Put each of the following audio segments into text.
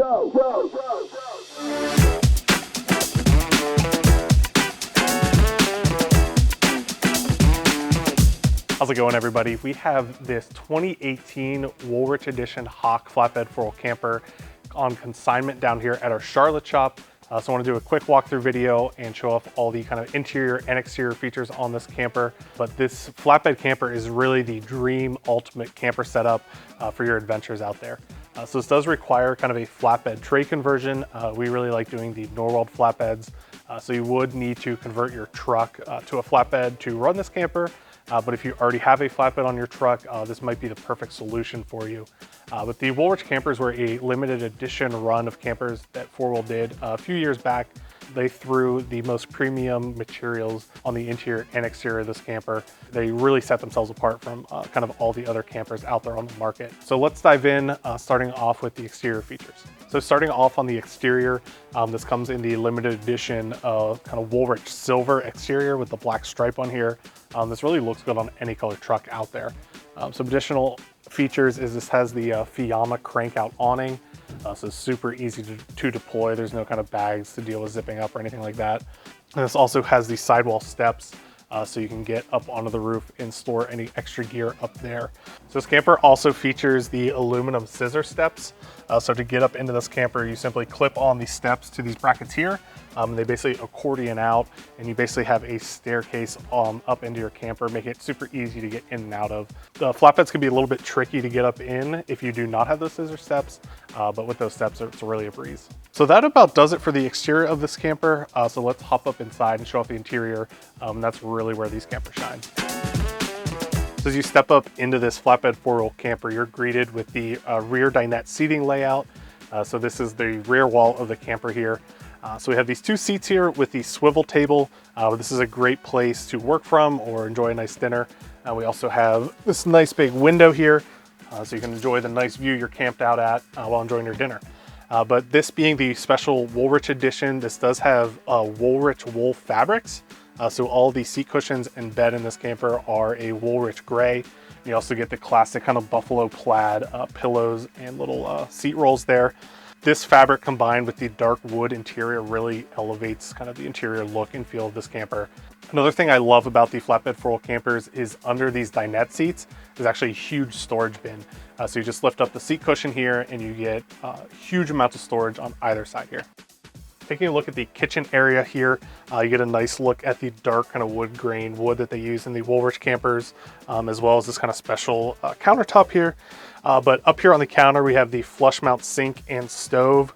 How's it going, everybody? We have this 2018 Woolrich Edition Hawk Flatbed Floral Camper on consignment down here at our Charlotte shop. So I want to do a quick walkthrough video and show off all the kind of interior and exterior features on this camper. But this flatbed camper is really the dream ultimate camper setup for your adventures out there. So this does require kind of a flatbed tray conversion. We really like doing the Norweld flatbeds. So you would need to convert your truck to a flatbed to run this camper. But if you already have a flatbed on your truck, this might be the perfect solution for you. But the Woolrich campers were a limited edition run of campers that 4Wheel did a few years back. They threw the most premium materials on the interior and exterior of this camper. They really set themselves apart from kind of all the other campers out there on the market. So let's dive in, starting off with the exterior features. So starting off on the exterior, this comes in the limited edition kind of Woolrich silver exterior with the black stripe on here. This really looks good on any color truck out there. Some additional features is this has the Fiamma crank-out awning. So it's super easy to deploy. There's no kind of bags to deal with zipping up or anything like that. And this also has the sidewall steps, so you can get up onto the roof and store any extra gear up there. So this camper also features the aluminum scissor steps. So to get up into this camper, you simply clip on the steps to these brackets here. And they basically accordion out, and you basically have a staircase up into your camper, make it super easy to get in and out of. The flatbeds can be a little bit tricky to get up in if you do not have those scissor steps, but with those steps, it's really a breeze. So that about does it for the exterior of this camper. So let's hop up inside and show off the interior. That's really where these campers shine. So as you step up into this flatbed 4-wheel camper, you're greeted with the rear dinette seating layout. So this is the rear wall of the camper here. So we have these two seats here with the swivel table. This is a great place to work from or enjoy a nice dinner. We also have this nice big window here, so you can enjoy the nice view you're camped out at while enjoying your dinner. But this being the special Woolrich edition, this does have Woolrich wool fabrics. So all the seat cushions and bed in this camper are a Woolrich gray. You also get the classic kind of buffalo plaid pillows and little seat rolls there. This fabric combined with the dark wood interior really elevates kind of the interior look and feel of this camper. Another thing I love about the flatbed 4-wheel campers is under these dinette seats, there's actually a huge storage bin. So you just lift up the seat cushion here and you get huge amounts of storage on either side here. Taking a look at the kitchen area here, you get a nice look at the dark kind of wood grain wood that they use in the Woolrich campers, as well as this kind of special countertop here. But up here on the counter, we have the flush mount sink and stove.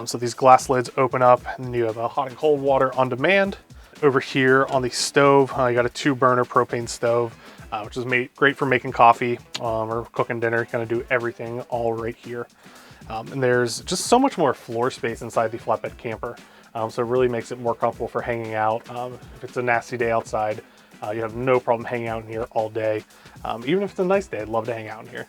So these glass lids open up and you have a hot and cold water on demand. Over here on the stove, you got a 2-burner propane stove, which is great for making coffee or cooking dinner. You kind of do everything all right here. And there's just so much more floor space inside the flatbed camper. So it really makes it more comfortable for hanging out. If it's a nasty day outside, you have no problem hanging out in here all day. Even if it's a nice day, I'd love to hang out in here.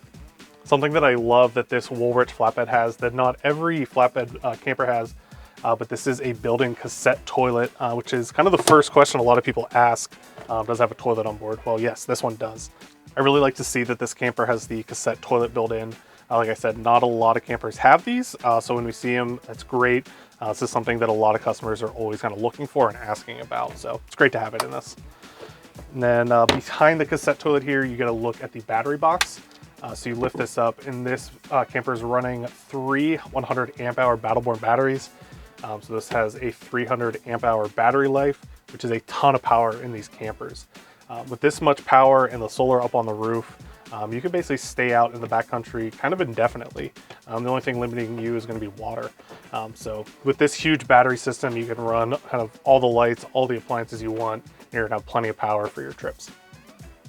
Something that I love that this Woolrich flatbed has that not every flatbed camper has, but this is a built-in cassette toilet, which is kind of the first question a lot of people ask. Does it have a toilet on board? Well, yes, this one does. I really like to see that this camper has the cassette toilet built in. Like I said, not a lot of campers have these, so when we see them, that's great. This is something that a lot of customers are always kind of looking for and asking about, so it's great to have it in this. And then behind the cassette toilet here, you get a look at the battery box. So you lift this up, and this camper is running 3 100 amp hour Battleborn batteries. So this has a 300 amp hour battery life, which is a ton of power in these campers. With this much power and the solar up on the roof, you can basically stay out in the backcountry kind of indefinitely. The only thing limiting you is going to be water. So with this huge battery system, you can run kind of all the lights, all the appliances you want, and you're going to have plenty of power for your trips.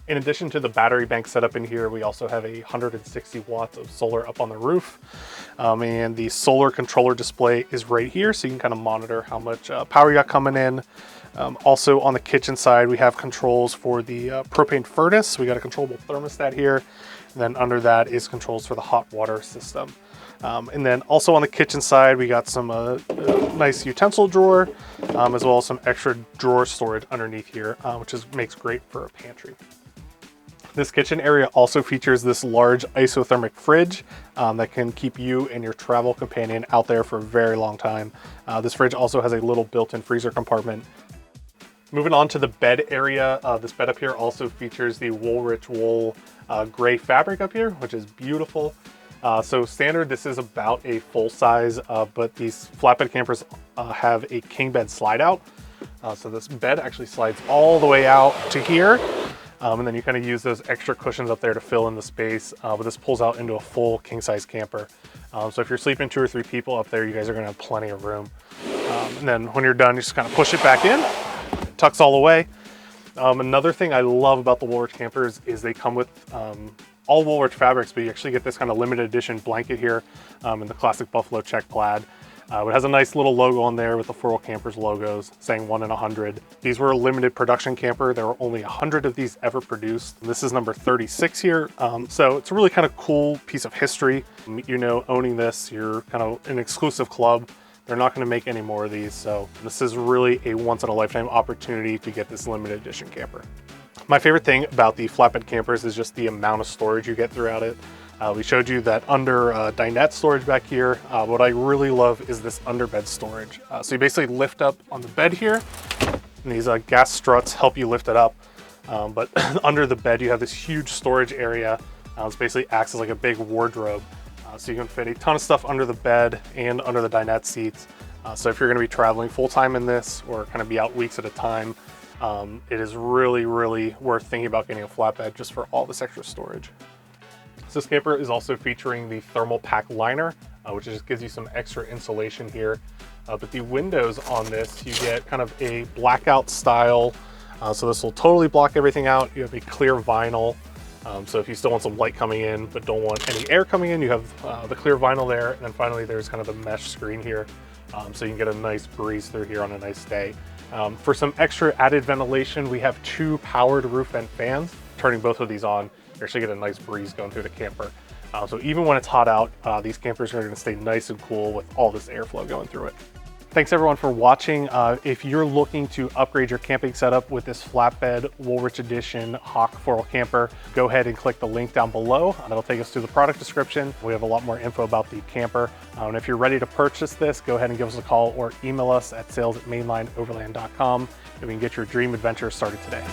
In addition to the battery bank setup in here, we also have 160 watts of solar up on the roof. And the solar controller display is right here, so you can kind of monitor how much power you got coming in. Also on the kitchen side, we have controls for the propane furnace. We got a controllable thermostat here. And then under that is controls for the hot water system. And then also on the kitchen side, we got some nice utensil drawer, as well as some extra drawer storage underneath here, which makes great for a pantry. This kitchen area also features this large isothermic fridge that can keep you and your travel companion out there for a very long time. This fridge also has a little built-in freezer compartment. Moving on to the bed area, this bed up here also features the Woolrich wool gray fabric up here, which is beautiful. So standard, this is about a full size, but these flatbed campers have a king bed slide out. So this bed actually slides all the way out to here. And then you kind of use those extra cushions up there to fill in the space, but this pulls out into a full king size camper. So if you're sleeping 2 or 3 people up there, you guys are gonna have plenty of room. And then when you're done, you just kind of push it back in, tucks all away. Another thing I love about the Woolrich campers is they come with all Woolrich fabrics, but you actually get this kind of limited edition blanket here in the classic buffalo check plaid. It has a nice little logo on there with the 4 Campers logos saying 1 in 100. These were a limited production camper. There were only 100 of these ever produced. This is number 36 here. So it's a really kind of cool piece of history. You know, owning this, you're kind of an exclusive club. They're not going to make any more of these. So this is really a once in a lifetime opportunity to get this limited edition camper. My favorite thing about the flatbed campers is just the amount of storage you get throughout it. We showed you that under dinette storage back here. What I really love is this underbed storage. So you basically lift up on the bed here, and these gas struts help you lift it up. But under the bed, you have this huge storage area. It basically acts as like a big wardrobe. So you can fit a ton of stuff under the bed and under the dinette seats. So if you're gonna be traveling full time in this or kind of be out weeks at a time, it is really, really worth thinking about getting a flatbed just for all this extra storage. So this camper is also featuring the thermal pack liner, which just gives you some extra insulation here. But the windows on this, you get kind of a blackout style. So this will totally block everything out. You have a clear vinyl. So if you still want some light coming in, but don't want any air coming in, you have the clear vinyl there. And then finally, there's kind of the mesh screen here. So you can get a nice breeze through here on a nice day. For some extra added ventilation, we have 2 powered roof vent fans. Turning both of these on, you actually get a nice breeze going through the camper. So even when it's hot out, these campers are gonna stay nice and cool with all this airflow going through it. Thanks everyone for watching. If you're looking to upgrade your camping setup with this flatbed Woolrich Edition Hawk floral camper, go ahead and click the link down below. That'll take us to the product description. We have a lot more info about the camper. And if you're ready to purchase this, go ahead and give us a call or email us at sales@mainlineoverland.com and we can get your dream adventure started today.